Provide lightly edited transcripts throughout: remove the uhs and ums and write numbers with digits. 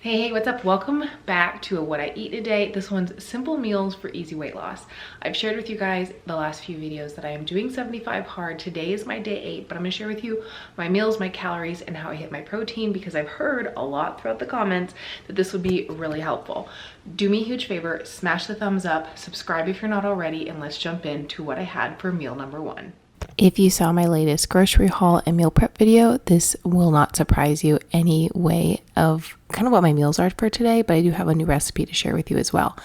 Hey, what's up? Welcome back to What I Eat Today. This one's simple meals for easy weight loss. I've shared with you guys the last few videos that I am doing 75 hard. Today is my day 8, but I'm gonna share with you my meals, my calories, and how I hit my protein because I've heard a lot throughout the comments that this would be really helpful. Do me a huge favor, smash the thumbs up, subscribe if you're not already, and let's jump into what I had for meal number 1. If you saw my latest grocery haul and meal prep video, this will not surprise you any way of kind of what my meals are for today, but I do have a new recipe to share with you as well.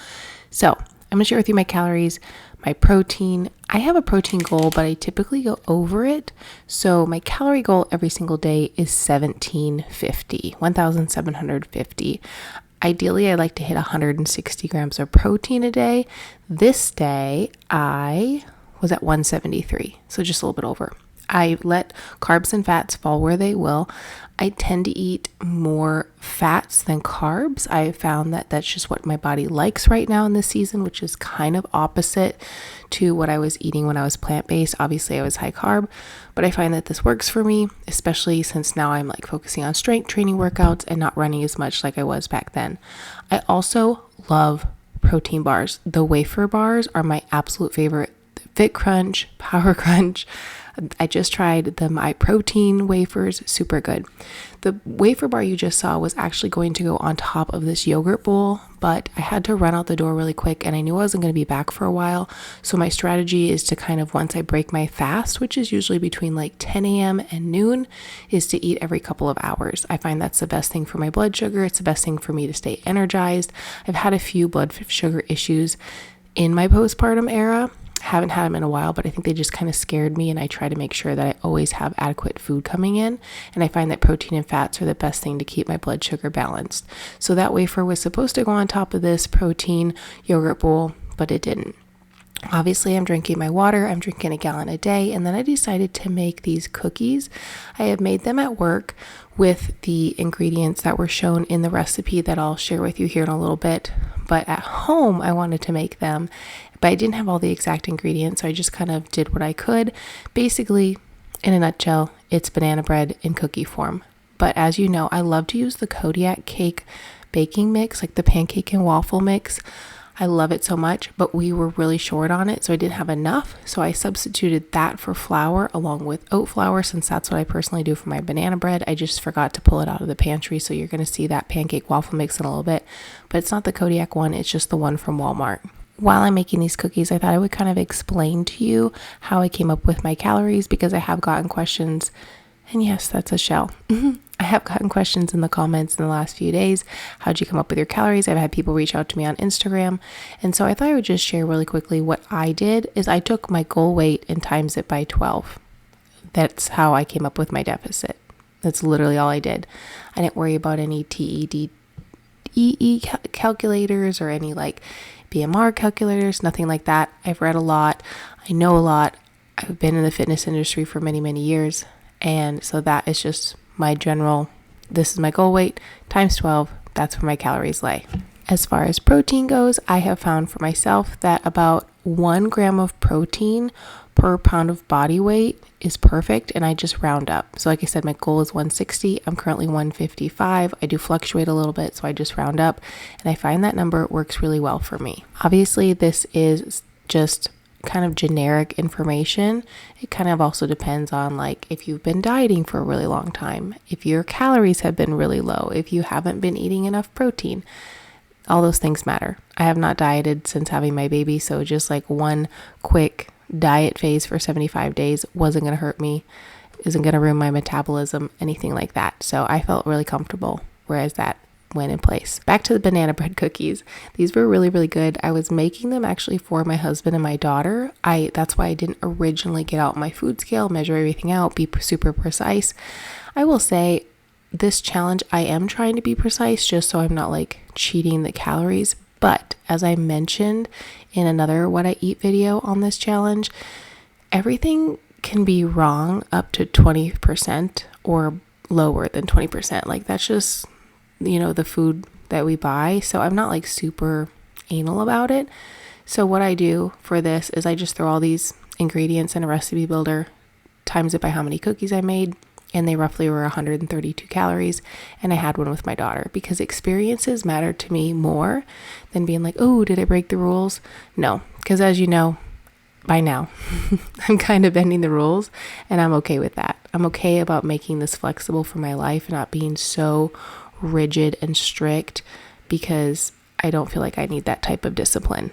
So I'm gonna share with you my calories, my protein. I have a protein goal, but I typically go over it. So my calorie goal every single day is 1750. Ideally, I like to hit 160 grams of protein a day. This day, I was at 173, so just a little bit over. I let carbs and fats fall where they will. I tend to eat more fats than carbs. I found that that's just what my body likes right now in this season, which is kind of opposite to what I was eating when I was plant-based. Obviously, I was high carb, but I find that this works for me, especially since now I'm like focusing on strength training workouts and not running as much like I was back then. I also love protein bars. The wafer bars are my absolute favorite. Fit Crunch, Power Crunch. I just tried the My Protein wafers, super good. The wafer bar you just saw was actually going to go on top of this yogurt bowl, but I had to run out the door really quick and I knew I wasn't going to be back for a while. So my strategy is to kind of, once I break my fast, which is usually between like 10 a.m. and noon, is to eat every couple of hours. I find that's the best thing for my blood sugar. It's the best thing for me to stay energized. I've had a few blood sugar issues in my postpartum era. Haven't had them in a while, but I think they just kind of scared me, and I try to make sure that I always have adequate food coming in, and I find that protein and fats are the best thing to keep my blood sugar balanced. So that wafer was supposed to go on top of this protein yogurt bowl, but it didn't. Obviously, I'm drinking my water. I'm drinking a gallon a day, and then I decided to make these cookies. I have made them at work with the ingredients that were shown in the recipe that I'll share with you here in a little bit, but at home I wanted to make them, but I didn't have all the exact ingredients, so I just kind of did what I could. Basically, in a nutshell, it's banana bread in cookie form. But as you know, I love to use the Kodiak cake baking mix, like the pancake and waffle mix. I love it so much, but we were really short on it, so I didn't have enough. So I substituted that for flour along with oat flour, since that's what I personally do for my banana bread. I just forgot to pull it out of the pantry, so you're going to see that pancake waffle mix in a little bit. But it's not the Kodiak one, it's just the one from Walmart. While I'm making these cookies, I thought I would kind of explain to you how I came up with my calories, because I have gotten questions, and yes, that's a shell. I have gotten questions in the comments in the last few days. How'd you come up with your calories? I've had people reach out to me on Instagram. And so I thought I would just share really quickly what I did is I took my goal weight and times it by 12. That's how I came up with my deficit. That's literally all I did. I didn't worry about any TED calculators or any like BMR calculators, nothing like that. I've read a lot. I know a lot. I've been in the fitness industry for many, many years. And so that is just my general, this is my goal weight times 12. That's where my calories lay. As far as protein goes, I have found for myself that about 1 gram of protein per pound of body weight is perfect, and I just round up. So like I said, my goal is 160. I'm currently 155. I do fluctuate a little bit, so I just round up, and I find that number works really well for me. Obviously, this is just kind of generic information. It kind of also depends on like if you've been dieting for a really long time, if your calories have been really low, if you haven't been eating enough protein. All those things matter. I have not dieted since having my baby, so just like one quick diet phase for 75 days wasn't going to hurt me, isn't going to ruin my metabolism, anything like that. So I felt really comfortable, whereas that went in place. Back to the banana bread cookies. These were really, really good. I was making them actually for my husband and my daughter. That's why I didn't originally get out my food scale, measure everything out, be super precise. I will say this challenge, I am trying to be precise just so I'm not like cheating the calories. But as I mentioned in another What I Eat video on this challenge, everything can be wrong up to 20% or lower than 20%. Like that's just, the food that we buy. So I'm not like super anal about it. So what I do for this is I just throw all these ingredients in a recipe builder, times it by how many cookies I made, and they roughly were 132 calories, and I had one with my daughter because experiences matter to me more than being like, oh, did I break the rules? No, because as you know, by now, I'm kind of bending the rules, and I'm okay with that. I'm okay about making this flexible for my life and not being so rigid and strict because I don't feel like I need that type of discipline.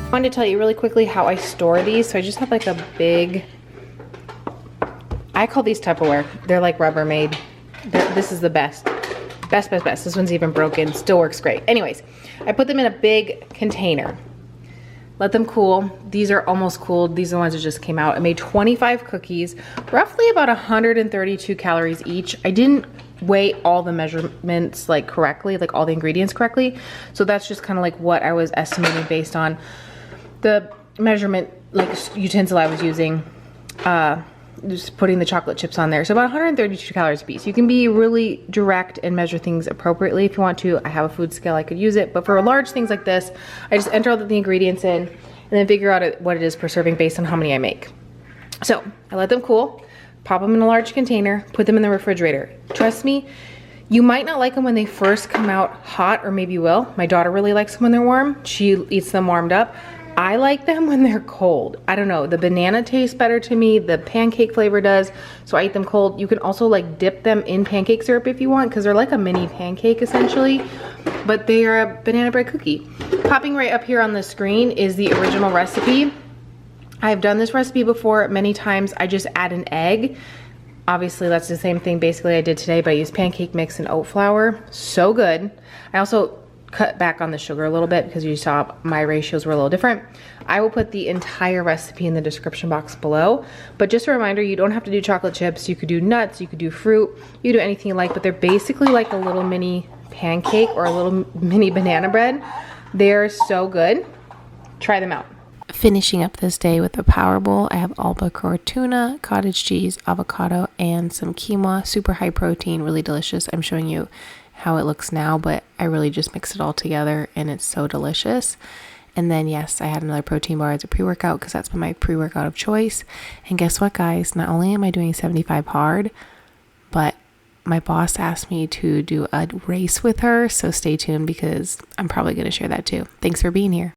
I wanted to tell you really quickly how I store these. So I just have like a big, I call these Tupperware. They're like Rubbermaid. This is the best. Best. This one's even broken, still works great. Anyways, I put them in a big container. Let them cool. These are almost cooled. These are the ones that just came out. I made 25 cookies, roughly about 132 calories each. I didn't weigh all the measurements like correctly, like all the ingredients correctly. So that's just kind of like what I was estimating based on the measurement like utensil I was using, just putting the chocolate chips on there. So about 132 calories a piece. You can be really direct and measure things appropriately if you want to. I have a food scale, I could use it. But for large things like this, I just enter all the ingredients in and then figure out what it is per serving based on how many I make. So I let them cool, pop them in a large container, put them in the refrigerator. Trust me, you might not like them when they first come out hot, or maybe you will. My daughter really likes them when they're warm. She eats them warmed up. I like them when they're cold. I don't know, the banana tastes better to me, the pancake flavor does, so I eat them cold. You can also like dip them in pancake syrup if you want, because they're like a mini pancake essentially, but they are a banana bread cookie. Popping right up here on the screen is the original recipe. I've done this recipe before many times. I just add an egg. Obviously that's the same thing basically I did today, but I used pancake mix and oat flour. So good. I also cut back on the sugar a little bit because you saw my ratios were a little different. I will put the entire recipe in the description box below, but just a reminder, you don't have to do chocolate chips. You could do nuts, you could do fruit, you could do anything you like, but they're basically like a little mini pancake or a little mini banana bread. They're so good. Try them out. Finishing up this day with a power bowl, I have albacore tuna, cottage cheese, avocado, and some quinoa. Super high protein, really delicious. I'm showing you how it looks now, but I really just mix it all together and it's so delicious. And then yes, I had another protein bar as a pre-workout because that's been my pre-workout of choice. And guess what, guys? Not only am I doing 75 hard, but my boss asked me to do a race with her, so stay tuned because I'm probably going to share that too. Thanks for being here.